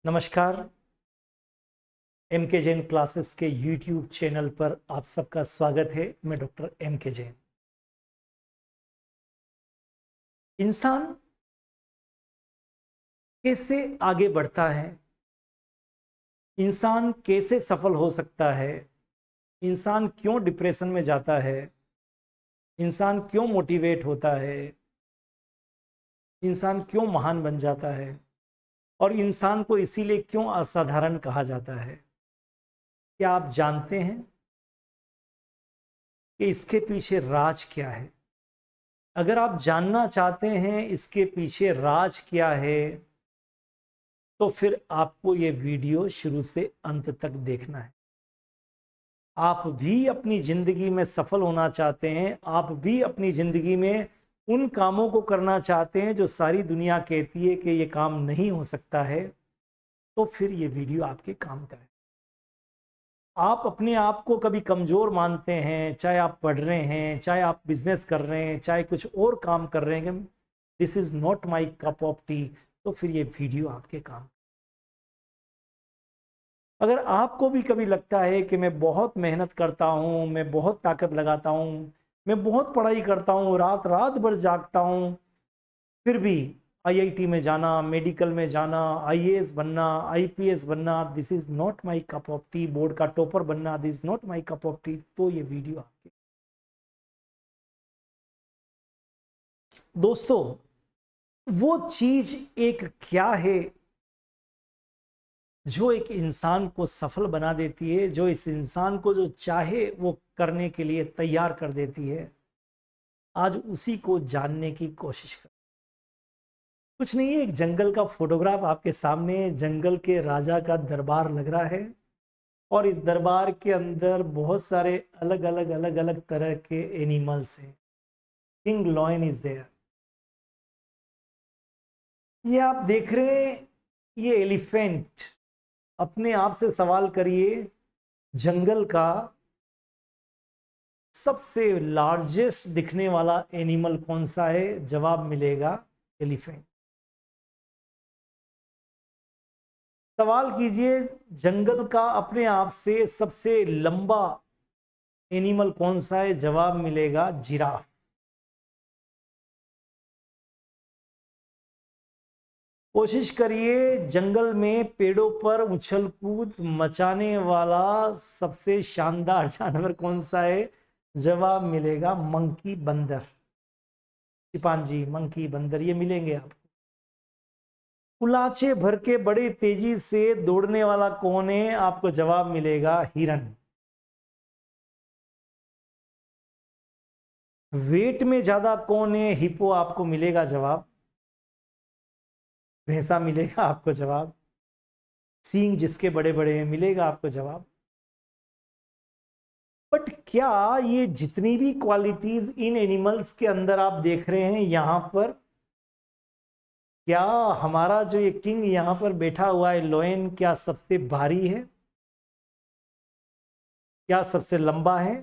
नमस्कार। एम के जैन क्लासेस के यूट्यूब चैनल पर आप सबका स्वागत है। मैं डॉक्टर एम के जैन। इंसान कैसे आगे बढ़ता है, इंसान कैसे सफल हो सकता है, इंसान क्यों डिप्रेशन में जाता है, इंसान क्यों मोटिवेट होता है, इंसान क्यों महान बन जाता है और इंसान को इसीलिए क्यों असाधारण कहा जाता है, क्या आप जानते हैं कि इसके पीछे राज क्या है? अगर आप जानना चाहते हैं इसके पीछे राज क्या है, तो फिर आपको ये वीडियो शुरू से अंत तक देखना है। आप भी अपनी जिंदगी में सफल होना चाहते हैं, आप भी अपनी जिंदगी में उन कामों को करना चाहते हैं जो सारी दुनिया कहती है कि ये काम नहीं हो सकता है, तो फिर ये वीडियो आपके काम का है। आप अपने आप को कभी कमजोर मानते हैं, चाहे आप पढ़ रहे हैं, चाहे आप बिजनेस कर रहे हैं, चाहे कुछ और काम कर रहे हैं, this is not my cup of T, तो फिर ये वीडियो आपके काम। अगर आपको भी कभी लगता है कि मैं बहुत मेहनत करता हूँ, मैं बहुत ताकत लगाता हूँ, मैं बहुत पढ़ाई करता हूँ, रात रात भर जागता हूँ, फिर भी आईआईटी में जाना, मेडिकल में जाना, आईएएस बनना, आईपीएस बनना, this is not my cup of T, board का टॉपर बनना, this is not my cup of T, तो ये वीडियो आपके। दोस्तों, वो चीज एक क्या है जो एक इंसान को सफल बना देती है, जो इस इंसान को जो चाहे वो करने के लिए तैयार कर देती है? आज उसी को जानने की कोशिश कर। कुछ नहीं है, एक जंगल का फोटोग्राफ आपके सामने, जंगल के राजा का दरबार लग रहा है और इस दरबार के अंदर बहुत सारे अलग अलग तरह के एनिमल्स हैं। King lion is there. ये आप देख रहे हैं, ये एलिफेंट। अपने आप से सवाल करिए, जंगल का सबसे लार्जेस्ट दिखने वाला एनिमल कौन सा है? जवाब मिलेगा एलिफेंट। सवाल कीजिए, जंगल का अपने आप से सबसे लंबा एनिमल कौन सा है? जवाब मिलेगा जिराफ। कोशिश करिए, जंगल में पेड़ों पर उछल कूद मचाने वाला सबसे शानदार जानवर कौन सा है? जवाब मिलेगा मंकी, बंदर, चिंपांजी, मंकी, बंदर, ये मिलेंगे आपको। कुलाचे भर के बड़े तेजी से दौड़ने वाला कौन है? आपको जवाब मिलेगा हिरन। वेट में ज्यादा कौन है? हिप्पो, आपको मिलेगा जवाब। भैंसा मिलेगा आपको जवाब। सींग जिसके बड़े बड़े हैं, मिलेगा आपको जवाब। बट क्या ये जितनी भी क्वालिटीज इन एनिमल्स के अंदर आप देख रहे हैं यहां पर, क्या हमारा जो ये किंग यहां पर बैठा हुआ है लोयन, क्या सबसे भारी है? क्या सबसे लंबा है?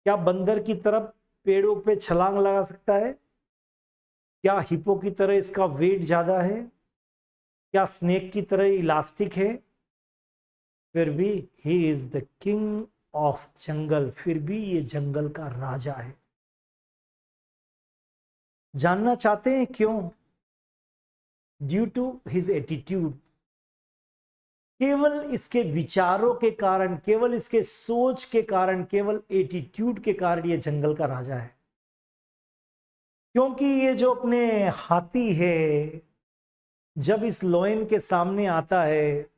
क्या बंदर की तरफ पेड़ों पे छलांग लगा सकता है? क्या हिप्पो की तरह इसका वेट ज्यादा है? क्या स्नेक की तरह इलास्टिक है? फिर भी he is the king of jungle, फिर भी ये जंगल का राजा है। जानना चाहते हैं क्यों? Due to his attitude. केवल इसके विचारों के कारण, केवल इसके सोच के कारण, केवल एटीट्यूड के कारण ये जंगल का राजा है। क्योंकि ये जो अपने हाथी है, जब इस लोयन के सामने आता है,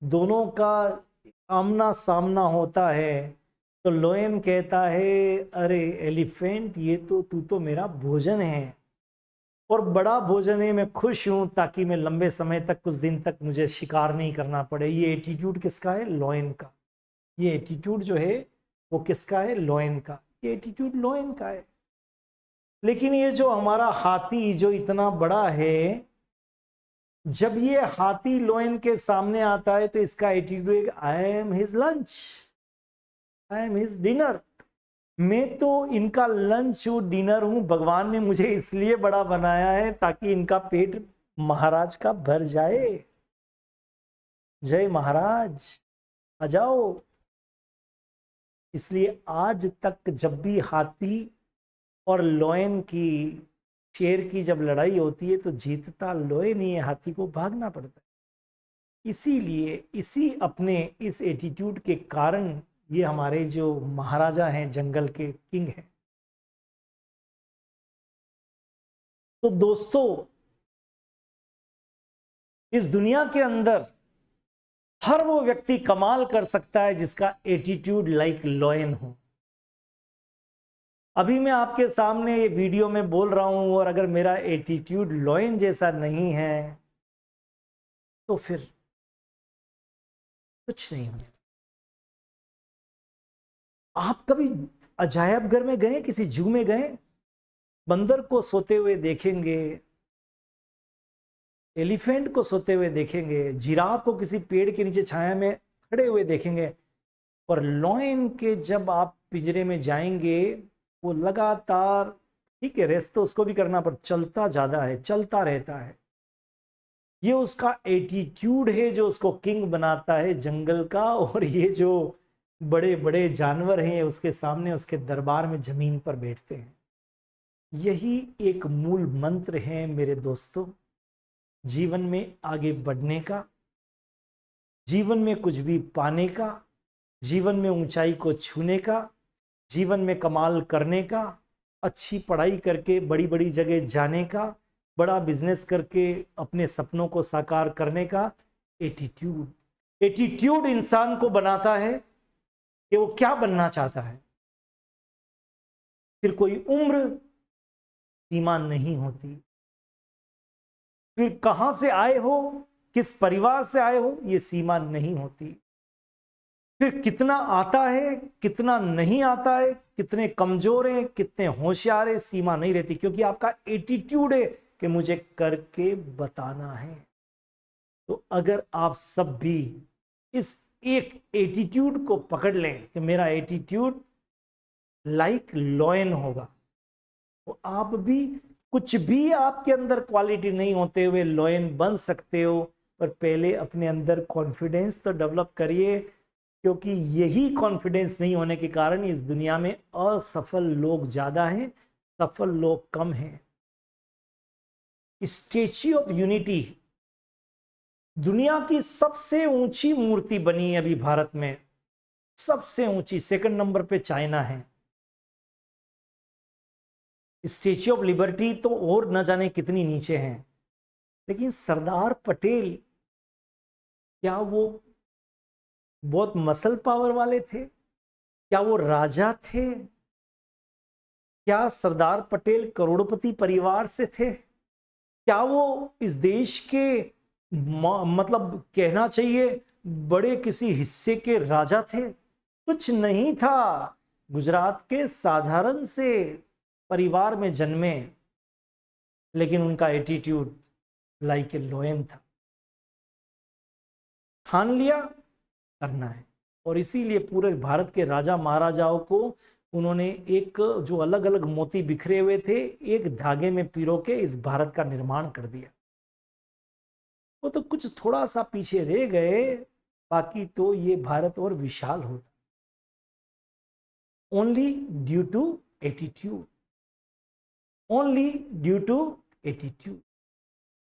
दोनों का आमना सामना होता है, तो लोयन कहता है, अरे एलिफेंट, ये तो तू तो मेरा भोजन है और बड़ा भोजन है, मैं खुश हूं ताकि मैं लंबे समय तक, कुछ दिन तक मुझे शिकार नहीं करना पड़े। ये एटीट्यूड किसका है? लॉयन का। ये एटीट्यूड जो है वो किसका है? लॉयन का। ये एटीट्यूड लॉयन का है। लेकिन ये जो हमारा हाथी जो इतना बड़ा है, जब ये हाथी लॉयन के सामने आता है तो इसका attitude, I am his lunch, I am his dinner, मैं तो इनका लंच और डिनर हूं, भगवान ने मुझे इसलिए बड़ा बनाया है ताकि इनका पेट महाराज का भर जाए। जय महाराज, आ जाओ। इसलिए आज तक जब भी हाथी और लोयन की, शेर की जब लड़ाई होती है तो जीतता लोयन ही है, हाथी को भागना पड़ता है। इसीलिए इसी अपने इस एटीट्यूड के कारण ये हमारे जो महाराजा हैं, जंगल के किंग हैं। तो दोस्तों, इस दुनिया के अंदर हर वो व्यक्ति कमाल कर सकता है जिसका एटीट्यूड लाइक लॉयन हो। अभी मैं आपके सामने ये वीडियो में बोल रहा हूं और अगर मेरा एटीट्यूड लॉयन जैसा नहीं है तो फिर कुछ नहीं होने। आप कभी अजायब घर में गए, किसी जू में गए? बंदर को सोते हुए देखेंगे, एलिफेंट को सोते हुए देखेंगे, जिराफ को किसी पेड़ के नीचे छाया में खड़े हुए देखेंगे, और लॉयन के जब आप पिंजरे में जाएंगे वो लगातार, ठीक है रेस्ट तो उसको भी करना पर चलता ज्यादा है, चलता रहता है। ये उसका एटीट्यूड है जो उसको किंग बनाता है जंगल का। और ये जो बड़े बड़े जानवर हैं उसके सामने, उसके दरबार में जमीन पर बैठते हैं। यही एक मूल मंत्र है मेरे दोस्तों, जीवन में आगे बढ़ने का, जीवन में कुछ भी पाने का, जीवन में ऊंचाई को छूने का, जीवन में कमाल करने का, अच्छी पढ़ाई करके बड़ी बड़ी जगह जाने का, बड़ा बिजनेस करके अपने सपनों को साकार करने का। एटीट्यूड इंसान को बनाता है कि वो क्या बनना चाहता है। फिर कोई उम्र सीमा नहीं होती, फिर कहां से आए हो, किस परिवार से आए हो, ये सीमा नहीं होती, फिर कितना आता है कितना नहीं आता है, कितने कमजोर हैं कितने होशियार है, सीमा नहीं रहती, क्योंकि आपका एटीट्यूड है कि मुझे करके बताना है। तो अगर आप सब भी इस एक एटीट्यूड को पकड़ लें कि मेरा एटीट्यूड लाइक लॉयन होगा, तो आप भी, कुछ भी आपके अंदर क्वालिटी नहीं होते हुए लॉयन बन सकते हो। पर पहले अपने अंदर कॉन्फिडेंस तो डेवलप करिए, क्योंकि यही कॉन्फिडेंस नहीं होने के कारण इस दुनिया में असफल लोग ज्यादा हैं, सफल लोग कम हैं। स्टैच्यू ऑफ यूनिटी दुनिया की सबसे ऊंची मूर्ति बनी है अभी भारत में, सबसे ऊंची, सेकंड नंबर पे चाइना है। स्टैच्यू ऑफ लिबर्टी तो और न जाने कितनी नीचे हैं। लेकिन सरदार पटेल, क्या वो बहुत मसल पावर वाले थे? क्या वो राजा थे? क्या सरदार पटेल करोड़पति परिवार से थे? क्या वो इस देश के मतलब कहना चाहिए बड़े किसी हिस्से के राजा थे? कुछ नहीं था। गुजरात के साधारण से परिवार में जन्मे, लेकिन उनका एटीट्यूड लाइक ए लोयन था। ठान लिया करना है, और इसीलिए पूरे भारत के राजा महाराजाओं को उन्होंने एक जो अलग अलग मोती बिखरे हुए थे, एक धागे में पिरो के इस भारत का निर्माण कर दिया। वो तो कुछ थोड़ा सा पीछे रह गए, बाकी तो ये भारत और विशाल होता। Only due to attitude, only due to attitude.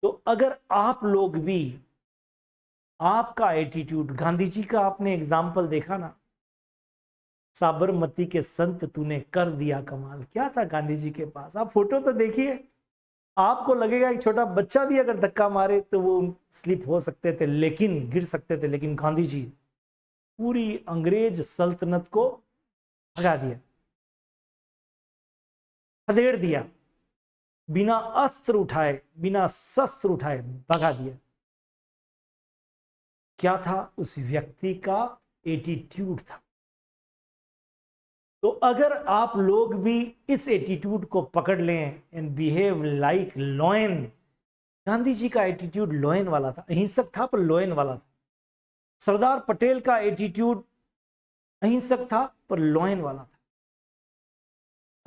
तो अगर आप लोग भी, आपका एटीट्यूड, गांधी जी का आपने एग्जाम्पल देखा ना, साबरमती के संत तूने कर दिया कमाल, क्या था गांधी जी के पास? आप फोटो तो देखिए, आपको लगेगा एक छोटा बच्चा भी अगर धक्का मारे तो वो स्लिप हो सकते थे, लेकिन गिर सकते थे, लेकिन गांधी जी पूरी अंग्रेज सल्तनत को भगा दिया, खदेड़ दिया, बिना अस्त्र उठाए, बिना शस्त्र उठाए भगा दिया। क्या था? उस व्यक्ति का एटीट्यूड था। तो अगर आप लोग भी इस एटीट्यूड को पकड़ लें and behave like lion, Gandhi ji का एटीट्यूड लॉयन वाला था, अहिंसक था पर लॉयन वाला था। सरदार पटेल का एटीट्यूड अहिंसक था पर लॉयन वाला था।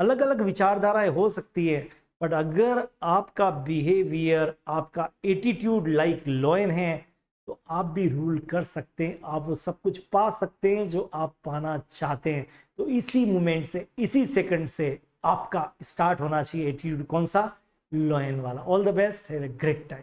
अलग अलग विचारधाराएं हो सकती है, बट अगर आपका बिहेवियर, आपका एटीट्यूड लाइक लॉयन है, तो आप भी रूल कर सकते हैं, आप वो सब कुछ पा सकते हैं जो आप पाना चाहते हैं। तो इसी मोमेंट से, इसी सेकंड से आपका स्टार्ट होना चाहिए एटीट्यूड कौन सा, लॉयन वाला। All the best, have a great time.